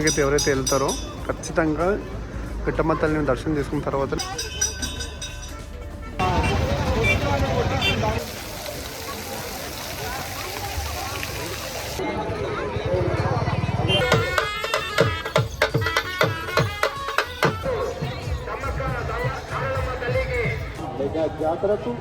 దర్శనానికి అయితే ఎవరైతే వెళ్తారో ఖచ్చితంగా ఘట్టమ్మ తల్లిని దర్శనం చేసుకున్న తర్వాత జాతరకు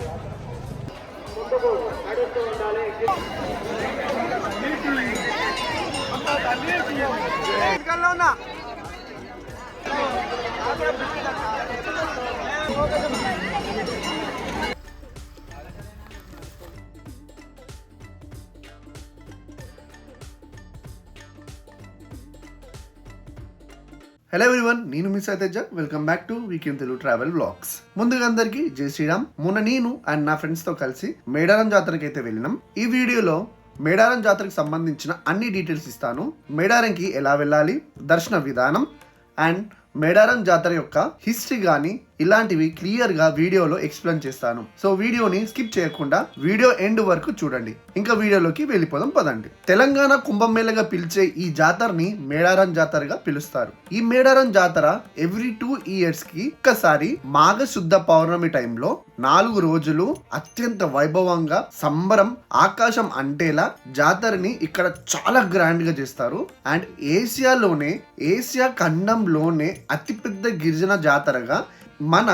హలో ఎవ్రీవన్, నేను miss Teja. Welcome back to weekend Telugu travel vlogs. ముందుగా అందరికి జై శ్రీరామ్. మొన్న నేను అండ్ నా ఫ్రెండ్స్ తో కలిసి మేడారం జాతరకి అయితే వెళ్ళినాం. ఈ వీడియోలో మేడారం జాతరకు సంబంధించిన అన్ని డీటెయిల్స్ ఇస్తాను. మేడారంకి ఎలా వెళ్ళాలి, దర్శన విధానం అండ్ మేడారం జాతర యొక్క హిస్టరీ కానీ ఇలాంటివి క్లియర్ గా వీడియోలో ఎక్స్ప్లెయిన్ చేస్తాను. సో వీడియోని స్కిప్ చేయకుండా వీడియో ఎండ్ వరకు చూడండి. ఇంకా వీడియోలోకి వెళ్ళిపోదాం పదండి. తెలంగాణ కుంభమేళగా పిలిచే ఈ జాతరని మేడారం జాతరగా పిలుస్తారు. ఈ మేడారం జాతర ఎవ్రీ 2 years కి ఒక్కసారి మాఘ శుద్ధ పౌర్ణమి టైంలో 4 రోజులు అత్యంత వైభవంగా సంబరం ఆకాశం అంటేలా జాతరని ఇక్కడ చాలా గ్రాండ్ గా చేస్తారు. అండ్ ఏషియా ఖండంలోనే అతిపెద్ద గిరిజన జాతరగా మన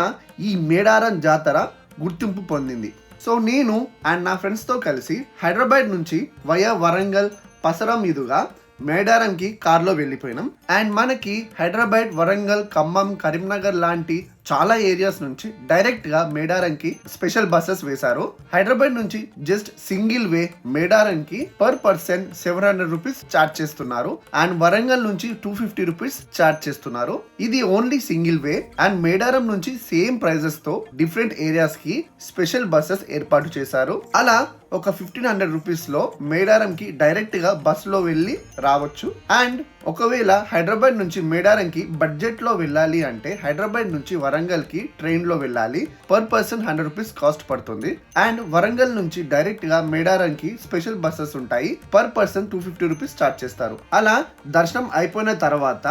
ఈ మేడారం జాతర గుర్తింపు పొందింది. సో నేను అండ్ నా ఫ్రెండ్స్తో కలిసి హైదరాబాద్ నుంచి వయా వరంగల్ పసరా మీదుగా మేడారంకి కార్లో వెళ్ళిపోయినాం. అండ్ మనకి హైదరాబాద్, వరంగల్, ఖమ్మం, కరీంనగర్ లాంటి చాలా ఏరియాస్ నుంచి డైరెక్ట్ గా మేడారంకి స్పెషల్ బస్సెస్ వేశారు. హైదరాబాద్ నుంచి జస్ట్ సింగిల్ వే మేడారంకి పర్ పర్సన్ 700 రూపీస్ చార్జ్ చేస్తున్నారు. అండ్ వరంగల్ నుంచి 250 రూపీస్ చార్జ్ చేస్తున్నారు. ఇది only single way. And Medaram నుంచి సేమ్ ప్రైజెస్ తో డిఫరెంట్ ఏరియాస్ కి స్పెషల్ బస్సెస్ ఏర్పాటు చేశారు. అలా ఒక 1500 రూపీస్ లో మేడారంకి డైరెక్ట్ గా బస్ లో వెళ్ళి రావచ్చు. అండ్ ఒకవేళ హైదరాబాద్ నుంచి మేడారంకి బడ్జెట్ లో వెళ్ళాలి అంటే హైదరాబాద్ నుంచి వరంగల్ కి ట్రైన్ లో వెళ్ళాలి. పర్ పర్సన్ 100 రూపీస్ కాస్ట్ పడుతుంది. అండ్ వరంగల్ నుంచి డైరెక్ట్ గా మేడారంకి స్పెషల్ బస్సెస్ ఉంటాయి. పర్ పర్సన్ 250 రూపీస్ చార్జ్ చేస్తారు. అలా దర్శనం అయిపోయిన తర్వాత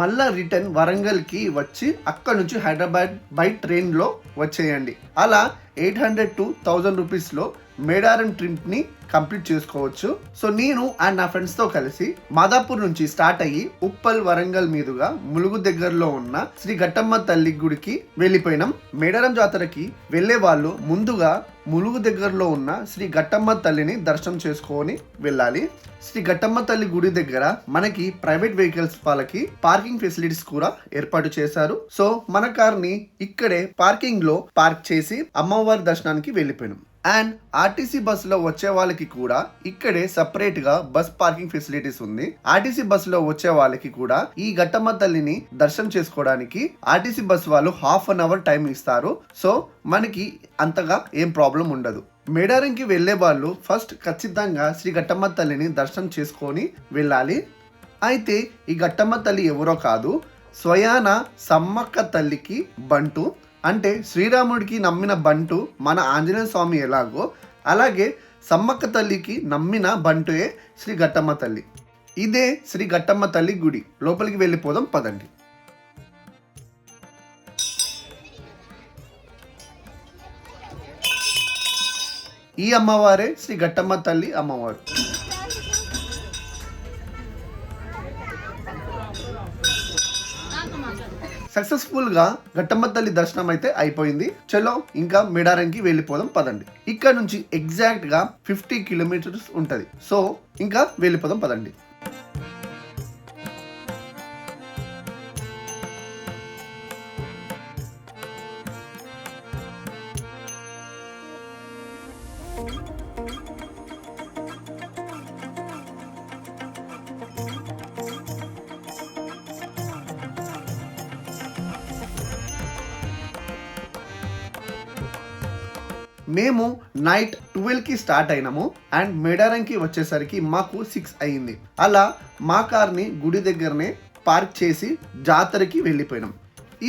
మళ్ళా రిటర్న్ వరంగల్ కి వచ్చి అక్కడ నుంచి హైదరాబాద్ బై ట్రైన్ లో వచ్చేయండి. అలా 800 to 1000 రూపీస్ లో మేడారం ట్రిప్ ని కంప్లీట్ చేసుకోవచ్చు. సో నేను అండ్ నా ఫ్రెండ్స్ తో కలిసి మాదాపూర్ నుంచి స్టార్ట్ అయ్యి ఉప్పల్, వరంగల్ మీదుగా ములుగు దగ్గరలో ఉన్న శ్రీ ఘట్టమ్మ తల్లి గుడికి వెళ్ళిపోయినాం. మేడారం జాతరకి వెళ్లే వాళ్ళు ముందుగా ములుగు దగ్గరలో ఉన్న శ్రీ ఘట్టమ్మ తల్లిని దర్శనం చేసుకొని వెళ్ళాలి. శ్రీ ఘట్టమ్మ తల్లి గుడి దగ్గర మనకి ప్రైవేట్ వెహికల్స్ వాళ్ళకి పార్కింగ్ ఫెసిలిటీస్ కూడా ఏర్పాటు చేశారు. సో మన కార్ ని ఇక్కడే పార్కింగ్ లో పార్క్ చేసి అమ్మవారి దర్శనానికి వెళ్ళిపోయినాం. అండ్ ఆర్టీసీ బస్సులో వచ్చే వాళ్ళకి కూడా ఇక్కడే సపరేట్ గా బస్ పార్కింగ్ ఫెసిలిటీస్ ఉంది. ఆర్టీసీ బస్సులో వచ్చే వాళ్ళకి కూడా ఈ ఘట్టమ్మ తల్లిని దర్శనం చేసుకోవడానికి ఆర్టీసీ బస్ వాళ్ళు 1/2 hour టైం ఇస్తారు. సో మనకి అంతగా ఏం ప్రాబ్లం ఉండదు. మేడారంకి వెళ్లే వాళ్ళు ఫస్ట్ ఖచ్చితంగా శ్రీ ఘట్టమ్మ తల్లిని దర్శనం చేసుకొని వెళ్ళాలి. అయితే ఈ ఘట్టమ్మ తల్లి ఎవరో కాదు, స్వయాన సమ్మక్క తల్లికి బంటు. అంటే శ్రీరాముడికి నమ్మిన బంటు మన ఆంజనేయ స్వామి ఎలాగో అలాగే సమ్మక్క తల్లికి నమ్మిన బంటుయే శ్రీ ఘట్టమ్మ తల్లి. ఇదే శ్రీ ఘట్టమ్మ తల్లి గుడి. లోపలికి వెళ్ళిపోదాం పదండి. ఈ అమ్మవారే శ్రీ ఘట్టమ్మ తల్లి అమ్మవారు. సక్సెస్ఫుల్ గా ఘట్టమ్మ తల్లి దర్శనం అయితే అయిపోయింది. చలో ఇంకా మేడారంకి వెళ్ళిపోదాం పదండి. ఇక్కడ నుంచి ఎగ్జాక్ట్ గా 50 kilometers ఉంటది. సో ఇంకా వెళ్ళిపోదాం పదండి. మేము నైట్ 12కి స్టార్ట్ అయినాము. అండ్ మేడారంకి వచ్చేసరికి మాకు 6 అయింది. అలా మా కార్ని గుడి దగ్గరనే పార్క్ చేసి జాతరకి వెళ్ళిపోయినాం.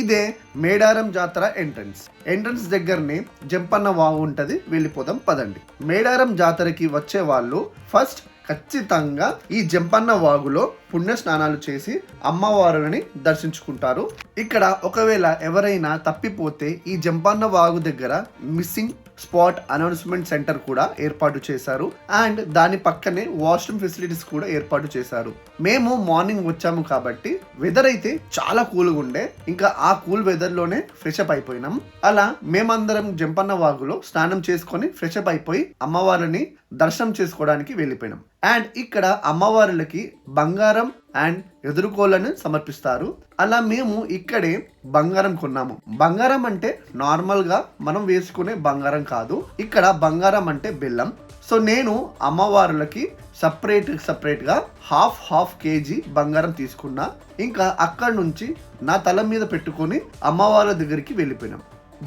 ఇదే మేడారం జాతర ఎంట్రన్స్ దగ్గరనే జంపన్న వాగు ఉంటది. వెళ్ళిపోదాం పదండి. మేడారం జాతరకి వచ్చే వాళ్ళు ఫస్ట్ ఖచ్చితంగా ఈ జంపన్న వాగులో పుణ్య స్నానాలు చేసి అమ్మవారులని దర్శించుకుంటారు. ఇక్కడ ఒకవేళ ఎవరైనా తప్పిపోతే ఈ జంపన్న వాగు దగ్గర మిస్సింగ్ స్పాట్ అనౌన్స్మెంట్ సెంటర్ కూడా ఏర్పాటు చేశారు. అండ్ దాని పక్కనే వాష్రూమ్ ఫెసిలిటీస్ కూడా ఏర్పాటు చేశారు. మేము మార్నింగ్ వచ్చాము కాబట్టి వెదర్ అయితే చాలా కూల్గా ఉండే, ఇంకా ఆ కూల్ వెదర్ లోనే ఫ్రెష్ అప్ అయిపోయినాం. అలా మేమందరం జంపన్న వాగులో స్నానం చేసుకొని ఫ్రెష్ అప్ అయిపోయి అమ్మవారిని దర్శనం చేసుకోవడానికి వెళ్ళిపోయినాం. అండ్ ఇక్కడ అమ్మవారులకి బంగారం అండ్ ఎదురుకోళ్ళను సమర్పిస్తారు. అలా మేము ఇక్కడే బంగారం కొన్నాము. బంగారం అంటే నార్మల్ గా మనం వేసుకునే బంగారం కాదు, ఇక్కడ బంగారం అంటే బెల్లం. సో నేను అమ్మవారులకి సపరేట్ గా హాఫ్ కేజీ బంగారం తీసుకున్నా. ఇంకా అక్కడ నుంచి నా తల మీద పెట్టుకొని అమ్మవార్ల దగ్గరికి వెళ్ళిపోయినాం.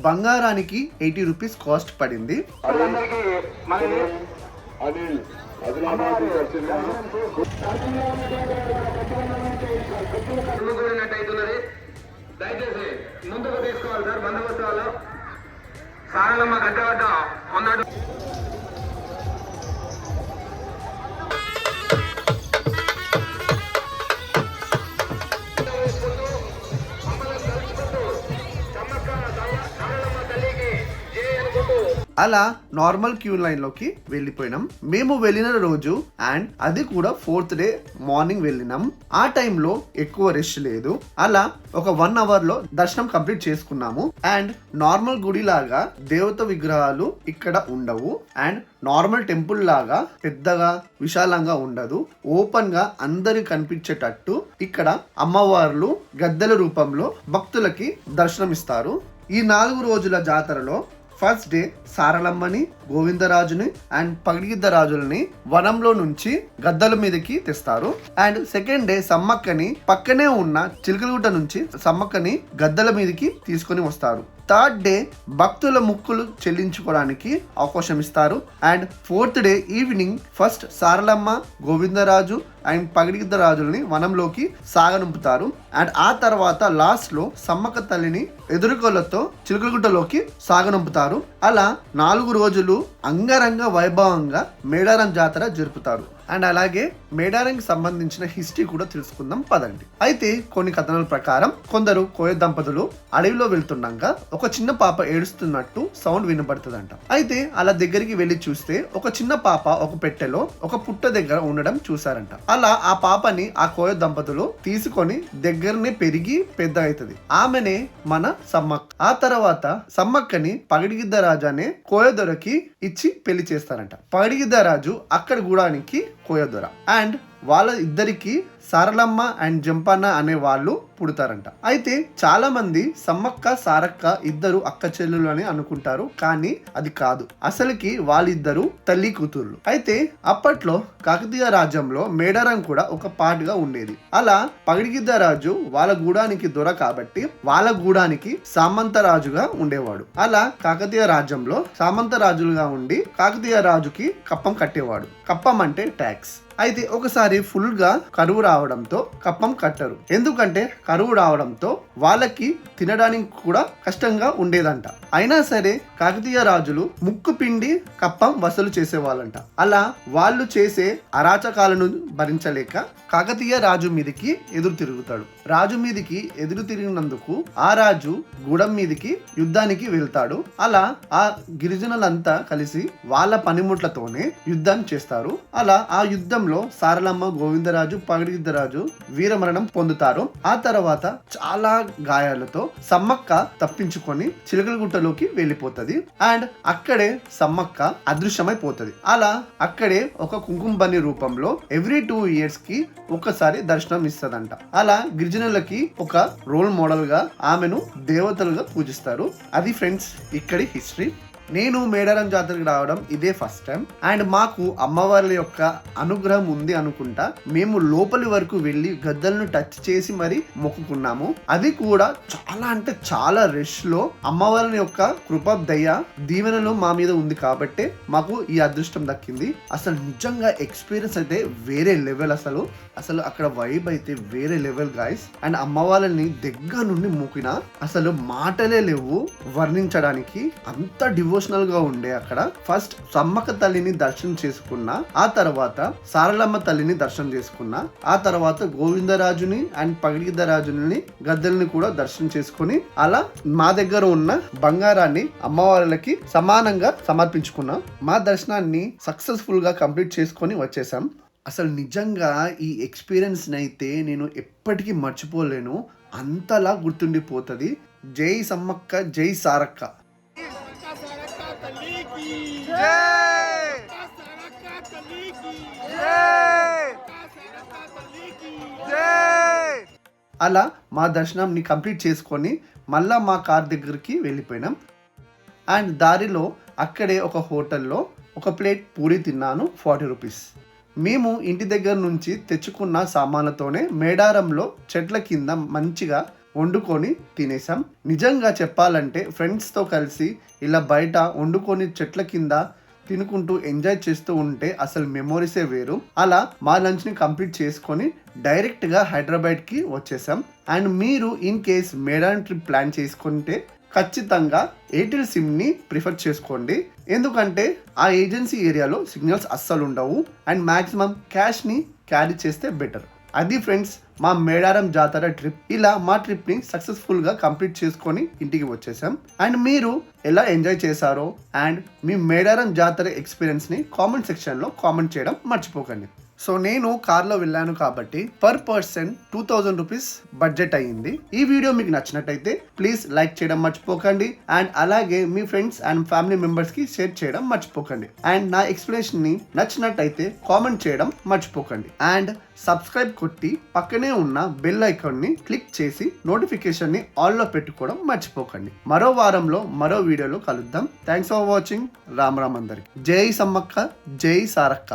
బంగారానికి 80 రూపీస్ కాస్ట్ పడింది. దయచేసి ముందుకు తీసుకోవాలి సార్. బందోబస్తు వాళ్ళు సారలమ్మ గడ్డ వద్ద ఉన్నాడు. అలా నార్మల్ క్యూ లైన్ లోకి వెళ్ళిపోయినాం. మేము వెళ్ళిన రోజు అండ్ అది కూడా 4th డే మార్నింగ్ వెళ్ళినాం. ఆ టైంలో ఎక్కువ రష్ లేదు. అలా ఒక 1 hour లో దర్శనం కంప్లీట్ చేసుకున్నాము. అండ్ నార్మల్ గుడి లాగా దేవత విగ్రహాలు ఇక్కడ ఉండవు. అండ్ నార్మల్ టెంపుల్ లాగా పెద్దగా విశాలంగా ఉండదు. ఓపెన్ గా అందరికి కనిపించేటట్టు ఇక్కడ అమ్మవార్లు గద్దెల రూపంలో భక్తులకి దర్శనం ఇస్తారు. ఈ 4 రోజుల జాతరలో ఫస్ట్ డే సారలమ్మని, గోవిందరాజుని అండ్ పగిడిగిద్దరాజులని వనంలో నుంచి గద్దల మీదకి తెస్తారు. అండ్ సెకండ్ డే సమ్మక్కని పక్కనే ఉన్న చిలకలగుట్ట నుంచి సమ్మక్కని గద్దల మీదకి తీసుకొని వస్తారు. థర్డ్ డే భక్తుల ముక్కులు చెల్లించుకోవడానికి అవకాశం ఇస్తారు. And 4th day evening first Saralamma, Govindaraju and పగిడిగిద్దరాజులని వనంలోకి సాగనంపుతారు. అండ్ ఆ తర్వాత లాస్ట్ లో సమ్మక్క తల్లిని ఎదురుకోలతో చిలకలగుట్టలోకి సాగనంపుతారు. అలా 4 రోజులు అంగరంగ వైభవంగా మేడారం జాతర జరుపుతారు. అండ్ అలాగే మేడారంకి సంబంధించిన హిస్టరీ కూడా తెలుసుకుందాం పదండి. అయితే కొన్ని కథనాల ప్రకారం కొందరు కోయ దంపతులు అడవిలో వెళ్తుండగా ఒక చిన్న పాప ఏడుస్తున్నట్టు సౌండ్ వినబడుతుందంట. అయితే అలా దగ్గరికి వెళ్లి చూస్తే ఒక చిన్న పాప ఒక పెట్టెలో ఒక పుట్ట దగ్గర ఉండడం చూసారంట. అలా ఆ పాపని ఆ కోయ దంపతులు తీసుకొని దగ్గరనే పెరిగి పెద్ద అవుతుంది. ఆమెనే మన సమ్మక్క. ఆ తర్వాత సమ్మక్కని పగిడిగిద్దరాజు అనే కోయదొరకి ఇచ్చి పెళ్లి చేస్తారంట. పగిడిగిద్దరాజు అక్కడ గూడానికి కోయదొర. అండ్ వాళ్ళ ఇద్దరికి సారలమ్మ అండ్ జంపన్న అనే వాళ్ళు పుడతారంట. అయితే చాలా మంది సమ్మక్క సారక్క ఇద్దరు అక్క చెల్లెలు అని అనుకుంటారు, కానీ అది కాదు. అసలుకి వాళ్ళిద్దరు తల్లి కూతుర్లు. అయితే అప్పట్లో కాకతీయ రాజ్యంలో మేడారం కూడా ఒక పార్ట్ గా ఉండేది. అలా పగిడిగిద్దరాజు వాళ్ళ గూడానికి దొర కాబట్టి వాళ్ళ గూడానికి సామంత రాజుగా ఉండేవాడు. అలా కాకతీయ రాజ్యంలో సామంత రాజులుగా ఉండి కాకతీయ రాజుకి కప్పం కట్టేవాడు. కప్పం అంటే ట్యాక్స్. అయితే ఒకసారి ఫుల్ గా కరువు రావడంతో కప్పం కట్టరు. ఎందుకంటే కరువు రావడంతో వాళ్ళకి తినడానికి కూడా కష్టంగా ఉండేదంట. అయినా సరే కాకతీయ రాజులు ముక్కు పిండి కప్పం వసూలు చేసేవాళ్ళంట. అలా వాళ్ళు చేసే అరాచకాలను భరించలేక కాకతీయ రాజు మీదకి ఎదురు తిరుగుతాడు. రాజు మీదికి ఎదురు తిరిగినందుకు ఆ రాజు గూడెం మీదికి యుద్ధానికి వెళ్తాడు. అలా ఆ గిరిజనులంతా కలిసి వాళ్ళ పనిముట్లతోనే యుద్ధం చేస్తారు. అలా ఆ యుద్ధంలో సారలమ్మ, గోవిందరాజు, పగిడిగిద్దరాజు వీరమరణం పొందుతారు. ఆ తర్వాత చాలా గాయాలతో సమ్మక్క తప్పించుకొని చిలకలగుట్టలోకి వెళ్ళిపోతది. అండ్ అక్కడే సమ్మక్క అదృశ్యమైపోతది. అలా అక్కడే ఒక కుంకుమ బన్ని రూపంలో ఎవ్రీ 2 years కి ఒకసారి దర్శనం ఇస్తదంట. అలా గిరిజనులకి ఒక రోల్ మోడల్ గా ఆమెను దేవతలుగా పూజిస్తారు. అది ఫ్రెండ్స్ ఇక్కడి హిస్టరీ. నేను మేడారం జాతరకు రావడం ఇదే ఫస్ట్ టైం. అండ్ మాకు అమ్మవారి యొక్క అనుగ్రహం ఉంది అనుకుంటా. మేము లోపలి వరకు వెళ్ళి గద్దలను టచ్ చేసి మరి మొక్కుకున్నాము. అది కూడా చాలా అంటే చాలా రష్ లో అమ్మవారి యొక్క కృప దయ దీవెనలు మా మీద ఉంది కాబట్టి మాకు ఈ అదృష్టం దక్కింది. అసలు నిజంగా ఎక్స్పీరియన్స్ అయితే వేరే లెవెల్. అసలు అక్కడ వైబ్ అయితే వేరే లెవెల్ గాయస్. అండ్ అమ్మవారిని దగ్గర నుండి మొక్కిన అసలు మాటలే లేవు వర్ణించడానికి. అంత డివోషన్ డివోషనల్ గా ఉండే అక్కడ ఫస్ట్ సమ్మక్క తల్లిని దర్శనం చేసుకున్నా, ఆ తర్వాత సారలమ్మ తల్లిని దర్శనం చేసుకున్నా, ఆ తర్వాత గోవిందరాజుని అండ్ పగిడిద్దరాజుని గద్దెల్ని కూడా దర్శనం చేసుకుని అలా మా దగ్గర ఉన్న బంగారాన్ని అమ్మవార్లకి సమానంగా సమర్పించుకున్నాం. మా దర్శనాన్ని సక్సెస్ఫుల్ గా కంప్లీట్ చేసుకొని వచ్చేసాం. అసలు నిజంగా ఈ ఎక్స్పీరియన్స్ అయితే నేను ఎప్పటికీ మర్చిపోలేను, అంతలా గుర్తుండిపోతుంది. జై సమ్మక్క, జై సారక్క. అలా మా దర్శనంని కంప్లీట్ చేసుకొని మళ్ళా మా కార్ దగ్గరికి వెళ్ళిపోయినాం. అండ్ దారిలో అక్కడే ఒక హోటల్లో ఒక ప్లేట్ పూరి తిన్నాను, 40 రూపీస్. మేము ఇంటి దగ్గర నుంచి తెచ్చుకున్న సామాన్లతోనే మేడారంలో చెట్ల కింద మంచిగా వండుకొని తినేసాం. నిజంగా చెప్పాలంటే ఫ్రెండ్స్తో కలిసి ఇలా బయట వండుకొని చెట్ల కింద తినుకుంటూ ఎంజాయ్ చేస్తూ ఉంటే అసలు మెమోరీసే వేరు. అలా మా లంచ్ని కంప్లీట్ చేసుకొని డైరెక్ట్గా హైదరాబాద్కి వచ్చేసాం. అండ్ మీరు in case Medaram trip plan చేసుకుంటే ఖచ్చితంగా ఎయిర్టెల్ సిమ్ని ప్రిఫర్ చేసుకోండి. ఎందుకంటే ఆ ఏజెన్సీ ఏరియాలో సిగ్నల్స్ అస్సలు ఉండవు అండ్ మ్యాక్సిమం క్యాష్ని క్యారీ చేస్తే బెటర్. అది ఫ్రెండ్స్ మా మేడారం జాతర ట్రిప్. ఇలా మా ట్రిప్ని సక్సెస్ఫుల్గా కంప్లీట్ చేసుకొని ఇంటికి వచ్చేసాం. అండ్ మీరు ఎలా ఎంజాయ్ చేశారో అండ్ మీ మేడారం జాతర ఎక్స్పీరియన్స్ని కామెంట్ సెక్షన్లో కామెంట్ చేయడం మర్చిపోకండి. సో నేను కార్లో వెళ్ళాను కాబట్టి పర్ పర్సన్ 2000 రూపీస్ బడ్జెట్ అయ్యింది. ఈ వీడియో మీకు నచ్చినట్టయితే ప్లీజ్ లైక్ చేయడం మర్చిపోకండి అండ్ అలాగే మీ ఫ్రెండ్స్ అండ్ ఫ్యామిలీ మెంబర్స్కి షేర్ చేయడం మర్చిపోకండి. అండ్ నా ఎక్స్ప్లెనేషన్ని నచ్చినట్టయితే కామెంట్ చేయడం మర్చిపోకండి. అండ్ సబ్స్క్రైబ్ కొట్టి పక్కనే ఉన్న బెల్ ఐకాన్ని క్లిక్ చేసి నోటిఫికేషన్ని ఆల్లో పెట్టుకోవడం మర్చిపోకండి. మరో వారంలో మరో వీడియోలో కలుద్దాం. Thanks for watching. రామ్ అందరికి. జై సమ్మక్క, జై సారక్క.